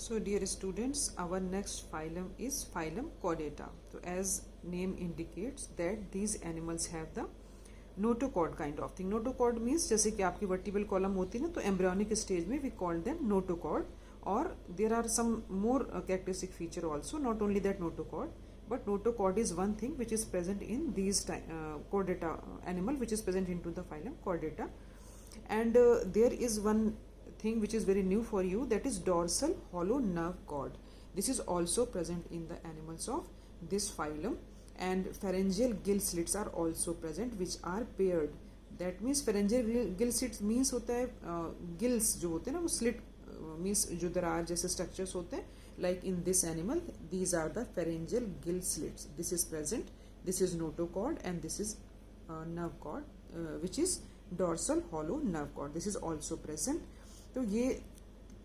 So dear students, our next phylum is phylum Chordata. So as name indicates that these animals have the notochord kind of thing. Notochord means जैसे कि आपकी vertebral column होती है ना, तो embryonic stage में we call them notochord. Or there are some more characteristic feature also. Not only that notochord, but notochord is one thing which is present in these Chordata animal, which is present into the phylum Chordata. And there is one thing which is very new for you, that is dorsal hollow nerve cord. This is also present in the animals of this phylum. And pharyngeal gill slits are also present which are paired. That means pharyngeal gill slits means होता है gills जो होते हैं ना वो slit means जो दरार जैसे structures होते हैं. Like in this animal, these are the pharyngeal gill slits. This is present. This is notochord and this is nerve cord, which is dorsal hollow nerve cord. This is also present. तो ये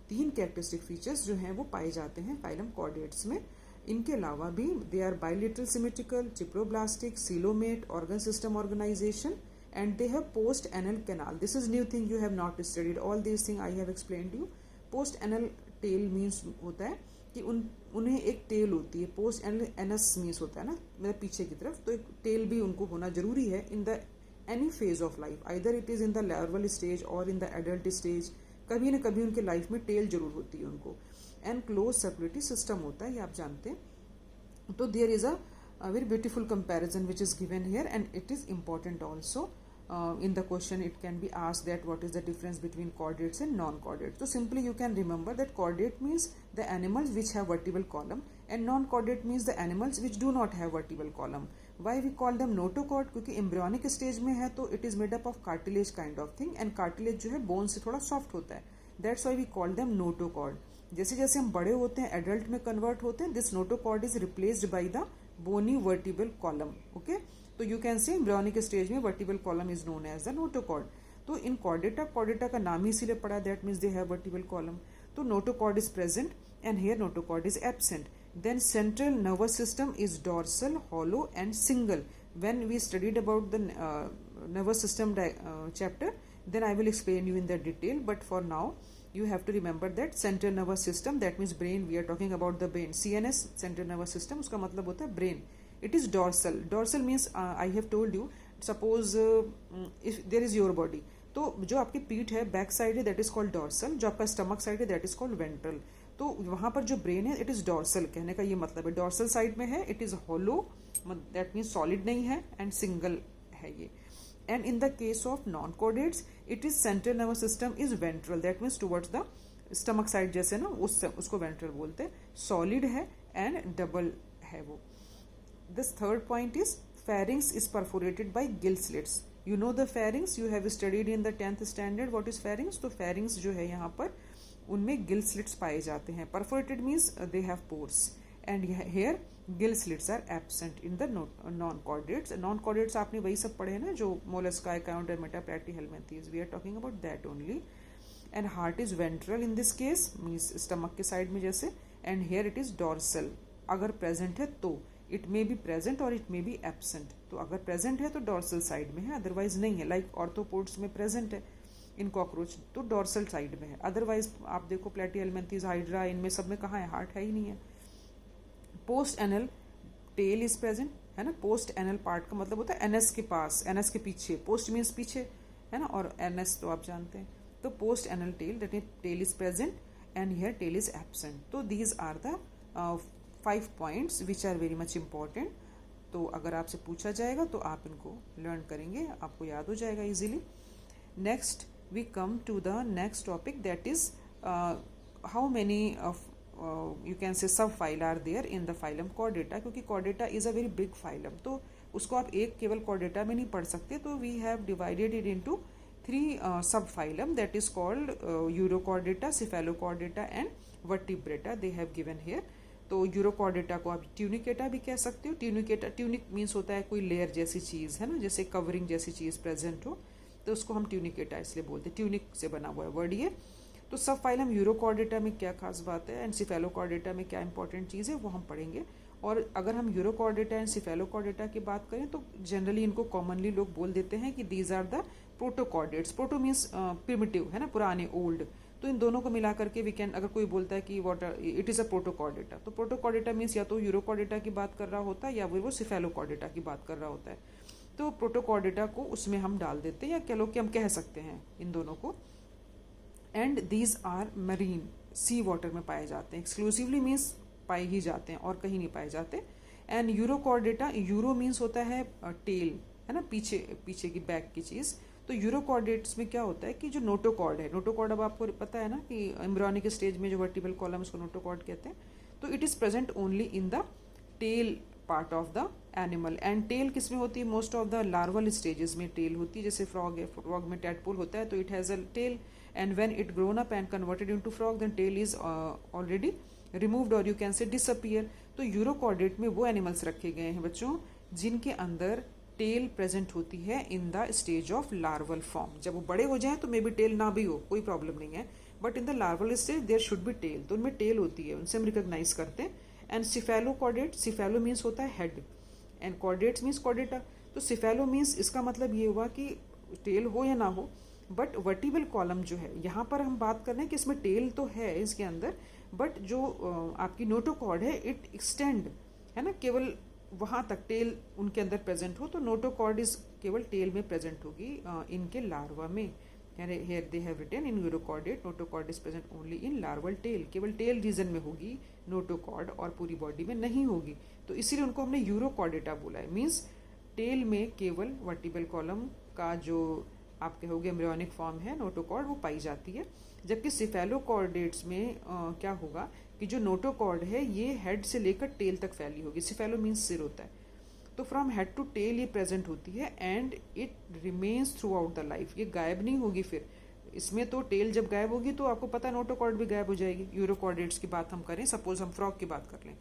तीन characteristic features जो हैं वो पाए जाते हैं phylum chordates में. इनके अलावा भी they are bilateral symmetrical, triploblastic, coelomate, organ system organisation, and they have post anal canal. This is new thing you have not studied. All this thing I have explained you. Post anal tail means होता है कि उन्हें एक tell होती है. Post anal anus means होता है ना मतलब पीछे की तरफ, तो एक टेल भी उनको होना जरूरी है in the any phase of life. Either it is in the larval stage और इन द एडल्ट स्टेज. कभी ना कभी उनके लाइफ में टेल जरूर होती है उनको. एंड क्लोज सर्कुलेटरी सिस्टम होता है, ये आप जानते हैं. तो there is a very beautiful comparison which is given here and it is important also. In the question it can be asked that what is the difference between chordates and non-chordates. So simply you can remember that chordate means the animals which have vertebral column and non-chordate means the animals which do not have vertebral column. Why we call them notochord? क्योंकि embryonic stage में है तो it is made up of cartilage kind of thing and cartilage जो है bone से थोड़ा soft होता है. That's why we call them notochord. जैसे जैसे हम बड़े होते हैं adult में convert होते हैं, this notochord is replaced by the bony vertebral column. Okay. तो you can say embryonic stage में vertebral column is known as the notochord. तो इन कॉर्डेटा का नाम ही इसीलिए पड़ा, that means they have vertebral column. तो notochord is present and here notochord is absent. Then central nervous system is dorsal, hollow and single. When we studied about the nervous system chapter, then I will explain you in the detail, but for now you have to remember that central nervous system, that means brain, we are talking about the brain. CNS, central nervous system, उसका मतलब होता है brain. It is dorsal. Dorsal means I have told you, suppose if there is your body, तो जो आपकी पीठ है back side है दैट इज कॉल्ड डॉर्सल, जो आपका स्टमक साइड है दैट इज कॉल्ड वेंट्रल. तो वहां पर जो ब्रेन है इट इज डॉर्सल. कहने का ये मतलब है डॉर्सल साइड में है, it is hollow, that means solid नहीं है, एंड सिंगल है ये. And in the case of non chordates it is central nervous system is ventral, that means towards the stomach side जैसे ना उसको वेंट्रल बोलते हैं. सॉलिड है एंड डबल है वो. This third point is pharynx is perforated by gill slits. You know the pharynx, you have studied in the 10th standard what is pharynx. तो pharynx जो है यहाँ पर उनमें gill slits पाए जाते हैं. Perforated means they have pores and here gill slits are absent in the non-chordates. Non-chordates आपने वही सब पढ़े हैं ना जो mollusca, Echinodermata, Platyhelminthes. We are talking about that only. And heart is ventral in this case, means stomach के side में जैसे, and here it is dorsal. अगर present है तो इट मे बी प्रेजेंट और इट मे बी एब्सेंट. तो अगर present है तो डॉर्सल साइड में है, अदरवाइज नहीं है. लाइक ऑर्थोपोड्स में प्रेजेंट है, इन कॉकरोच तो डॉर्सल साइड में है. अदरवाइज आप देखो प्लेटिहेल्मिंथेस, हाइड्रा, इनमें सब में कहाँ है, हार्ट है ही नहीं है. Post anal tell is present है ना. पोस्ट एनल पार्ट का मतलब होता है एनएस के पास, एनएस के पीछे. पोस्ट मीन्स पीछे है ना, और एनएस तो आप जानते हैं. तो post anal tail, that mean tail is present and here tail is absent. तो these are the 5 points which are very much important. तो अगर आपसे पूछा जाएगा तो आप इनको लर्न करेंगे, आपको याद हो जाएगा easily. Next we come to the next topic, that is how many of you can say subphyla are there in the phylum Chordata. क्योंकि Chordata is a very big phylum, तो उसको आप एक केवल कॉर्डेटा में नहीं पढ़ सकते. तो we have divided it into 3 subphylum, that is called Urochordata, Cephalochordata and Vertebrata. They have given here. तो यूरोकॉर्डेटा को आप ट्यूनिकेटा भी कह सकते हो. ट्यूनिकेटा, ट्यूनिक मीन्स होता है कोई लेयर जैसी चीज़ है ना, जैसे कवरिंग जैसी चीज़ प्रेजेंट हो, तो उसको हम ट्यूनिकेटा इसलिए बोलते हैं. ट्यूनिक से बना हुआ है वर्ड ये. तो सब फाइलम यूरोकॉर्डेटा में क्या खास बात है एंड सिफेलोकॉर्डेटा में क्या इंपॉर्टेंट चीज़ है वो हम पढ़ेंगे. और अगर हम यूरोकॉर्डेटा एंड सिफेलोकॉर्डेटा की बात करें तो जनरली इनको कॉमनली लोग बोल देते हैं कि these are the protochordates. Proto means primitive है ना, पुराने, ओल्ड. तो इन दोनों को मिला करके वी कैन, अगर कोई बोलता है कि what it is a Protochordata, तो प्रोटोकॉर्डेटा मीन्स या तो यूरोकॉर्डेटा की बात कर रहा होता है या फिर वो सिफेलोकॉर्डेटा की बात कर रहा होता है। तो प्रोटोकॉर्डेटा को उसमें हम डाल देते हैं, या कह लो कि हम कह सकते हैं इन दोनों को। And these are marine, sea water में पाए जाते हैं, एक्सक्लूसिवली मीन्स पाए ही जाते हैं और कहीं नहीं पाए जाते। एंड यूरोकॉर्डेटा, यूरो मीन्स होता है टेल, है ना, पीछे पीछे की बैक की चीज़। तो यूरोकॉर्डेट्स में क्या होता है कि जो नोटोकॉर्ड है, नोटोकॉर्ड अब आपको पता है ना कि एम्ब्रियोनिक स्टेज में जो वर्टिबल कॉलम उसको नोटोकॉर्ड कहते हैं। तो it is present only in the tail part of the animal. And tail किस में होती है? Most of the larval stages में टेल होती है। जैसे फ्रॉग है, फ्रॉग में टैडपोल होता है तो it has a tail, and when it grown up and converted into frog then tail is already removed और यू कैन से डिसअपियर। तो यूरोकॉर्डेट में वो एनिमल्स रखे गए हैं बच्चों जिनके अंदर टेल प्रेजेंट होती है in the stage of larval form. जब वो बड़े हो जाए तो मे बी टेल ना भी हो, कोई प्रॉब्लम नहीं है, but in the larval stage there should be tail, तो उनमें टेल होती है, उनसे हम रिकॉग्नाइज करते हैं। एंड सिफेलोकॉर्डेट, सिफेलो मीन्स होता है head and chordates means Chordata. तो सिफेलो मीन्स इसका मतलब ये हुआ कि टेल हो या ना हो, बट वर्टिबल कॉलम जो है यहाँ पर हम बात कर रहे हैं कि इसमें टेल तो है इसके अंदर, बट जो आपकी नोटोकॉर्ड है इट एक्सटेंड, है ना, केवल वहाँ तक टेल उनके अंदर प्रेजेंट हो। तो नोटोकॉर्ड इज केवल टेल में प्रेजेंट होगी इनके लार्वा में। Here they have written in urochordate notochord is present only in larval tail, केवल टेल रीजन में होगी नोटोकॉर्ड और पूरी बॉडी में नहीं होगी। तो इसीलिए उनको हमने यूरोकॉर्डेटा बोला है। मीन्स टेल में केवल वर्टिबल कॉलम का जो आप कहोगे एम्ब्रियोनिक फॉर्म है नोटोकॉर्ड वो पाई जाती है। जबकि सिफेलोकॉर्डेट्स में क्या होगा कि जो नोटोकॉर्ड है ये हेड से लेकर टेल तक फैली होगी। सिफेलो मीन्स सिर होता है, तो फ्रॉम हेड टू टेल ये प्रेजेंट होती है and it remains through out the life, ये गायब नहीं होगी। फिर इसमें तो टेल जब गायब होगी तो आपको पता नोटोकॉर्ड भी गायब हो जाएगी। यूरोकॉर्डेट्स की बात हम करें, सपोज हम फ्रॉग की बात कर लें,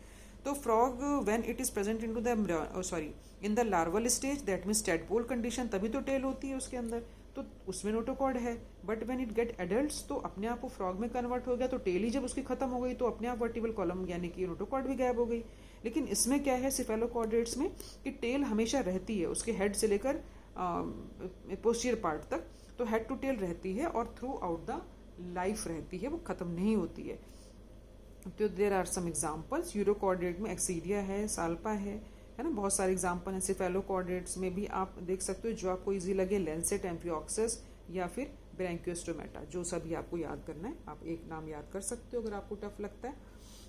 तो frog when it is present into the sorry in the larval stage, that means tadpole condition, तभी तो टेल होती है उसके अंदर, तो उसमें नोटोकॉर्ड है। But when it get adults तो अपने आप वो फ्रॉग में कन्वर्ट हो गया, तो टेल ही जब उसकी खत्म हो गई तो अपने आप वर्टिबल कॉलम यानी कि नोटोकॉर्ड भी गायब हो गई। लेकिन इसमें क्या है सिफेलोकॉर्डेट्स में कि टेल हमेशा रहती है उसके हेड से लेकर पोस्टीरियर पार्ट तक, तो हेड टू टेल रहती है और थ्रू आउट द लाइफ रहती है, वो खत्म नहीं होती है। तो there are some examples, urochordate में एक्सीडिया है, साल्पा है ना, बहुत सारे एग्जांपल हैं। सिफेलोकॉर्डेट्स में भी आप देख सकते हो जो आपको इजी लगे, लेंसेट, एम्फियोक्सस या फिर ब्रैंकियोस्टोमेटा, जो सभी आपको याद करना है। आप एक नाम याद कर सकते हो अगर आपको टफ लगता है।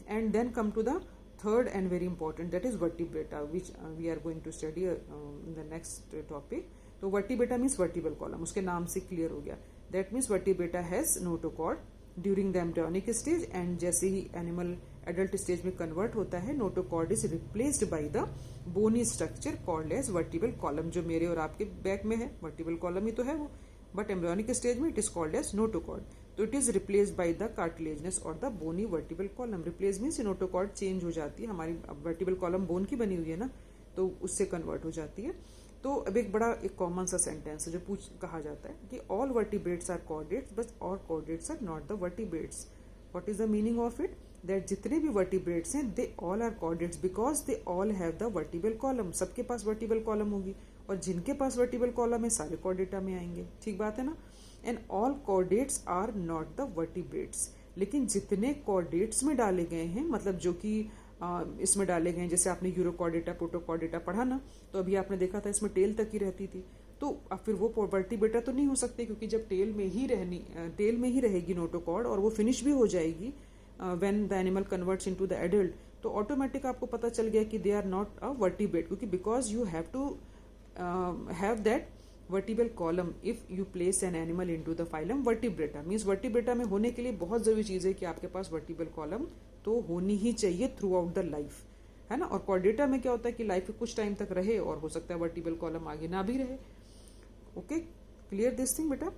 And then come to the third and very important, that is vertebrata, which we are going to study in the next topic. तो vertebrata means vertebral column, उसके नाम से clear हो गया। That means vertebrata has notochord during the embryonic stage, and जैसे ही animal adult stage में convert होता है, notochord is replaced by the bony structure called as vertebral column, जो मेरे और आपके बैक में है, vertebral column ही तो है वो, but embryonic stage में it is called as notochord. तो it is replaced by the cartilaginous और the bony vertebral column. Replace means notochord change हो जाती है, हमारी वर्टिबल कॉलम बोन की बनी हुई है ना, तो उससे कन्वर्ट हो जाती है। तो अब एक बड़ा एक कॉमन सा सेंटेंस है जो कहा जाता है कि all vertebrates are chordates but all chordates are not the vertebrates. What is the meaning of it? That जितने भी वर्टिब्रेट्स हैं they all are chordates because they all have the vertebral column. सबके पास वर्टिबल कॉलम होगी और जिनके पास vertebral column है सारे कॉर्डेटा में आएंगे। ठीक बात है ना? And all chordates are not the vertebrates. लेकिन जितने कॉर्डेट्स में डाले गए हैं, मतलब जो कि इसमें डाले गए हैं, जैसे आपने यूरोकॉर्डेटा प्रोटोकॉर्डेटा पढ़ा ना, तो अभी आपने देखा था इसमें टेल तक ही रहती थी, तो अब फिर वो वर्टिब्रेटा तो नहीं हो सकते, क्योंकि जब टेल में ही रहेगी नोटोकॉर्ड और वो फिनिश भी हो जाएगी when the animal converts into the adult, तो ऑटोमेटिक आपको पता चल गया कि they are not a vertebrate, क्योंकि because you have to have that vertebral column if you place an animal into the phylum Vertebrata. Means Vertebrata में होने के लिए बहुत जरूरी चीज है कि आपके पास वर्टिबल कॉलम तो होनी ही चाहिए थ्रू आउट द लाइफ, है ना। और कॉर्डेटा में क्या होता है कि लाइफ के कुछ टाइम तक रहे और हो सकता है वर्टिबल कॉलम आगे ना भी रहे। ओके, क्लियर दिस थिंग बेटा?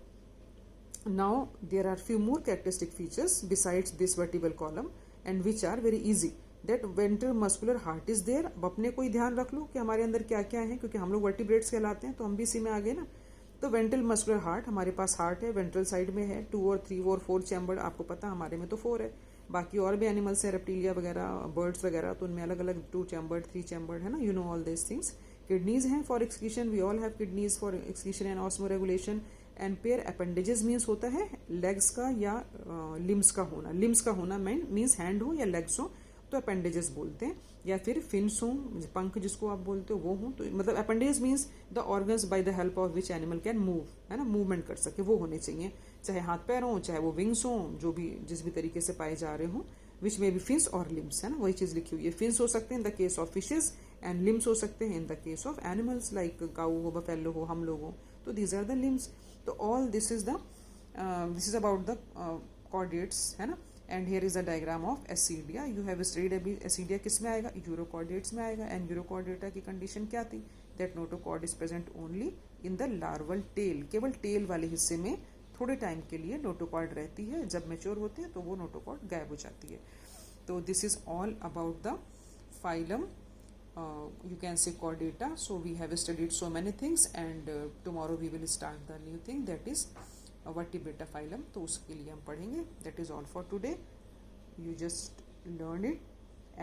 Now there are few more characteristic features besides this vertebral column and which are very easy. That ventral muscular heart is there. अब अपने को ही ध्यान रख लो कि हमारे अंदर क्या क्या है, क्योंकि हम लोग वर्टिब्रेट्स कहलाते हैं तो हम भी इसी में आ गए ना। तो वेंट्रल मस्कुलर हार्ट, हमारे पास हार्ट है, वेंट्रल साइड में है, 2 और 3 और 4 चैम्बर, आपको पता हमारे में तो 4 है। बाकी और भी एनिमल्स हैं, रेप्टिलिया वगैरह, बर्ड्स वगैरह, तो उनमें अलग अलग 2 चैम्बर 3 चैम्बर है ना, you know all this things. Kidneys हैं for excretion, we all have kidneys for excretion and osmoregulation. And pair appendages means होता है लेग्स का या लिम्स का होना. लिम्स का होना मीन्स हैंड हो या लेग्स हो तो अपेंडेजेस बोलते हैं. या फिर फिन्स हो, पंख जिसको आप बोलते हो वो हो, तो मतलब appendage means the organs by the help of which animal can move, है ना, मूवमेंट कर सके वो होने चाहिए. चाहे हाथ पैर हो, चाहे वो विंग्स हो, जो भी जिस भी तरीके से पाए जा रहे हो, विच में भी फिन्स और लिम्स, है ना, वही चीज लिखी हुई है. फिन्स हो सकते हैं in the case of fishes and limbs हो सकते हैं in the case of animals like cow हो, बफेलो हो, हम लोग हो, तो दीज आर द लिम्स. तो all this is about the chordates, है ना. And here is the diagram of ascidia. You have studied अभी एसिडिया किस में आएगा, यूरोकॉर्डेट्स में आएगा. एंड यूरोकॉर्डेटा की कंडीशन क्या थी, that notochord is present only in the larval tail. केवल टेल वाले हिस्से में थोड़े टाइम के लिए नोटोकॉर्ड रहती है, जब मेच्योर होती है तो वो नोटोकॉर्ड गायब हो जाती है. तो this is all about the phylum, you can say chordata. So we have studied so many things, and tomorrow we will start the new thing, that is vertebrata phylum. तो उसके लिए हम पढ़ेंगे. That is all for today. You just learn it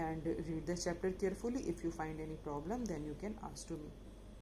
and read the chapter carefully. If you find any problem then you can ask to me.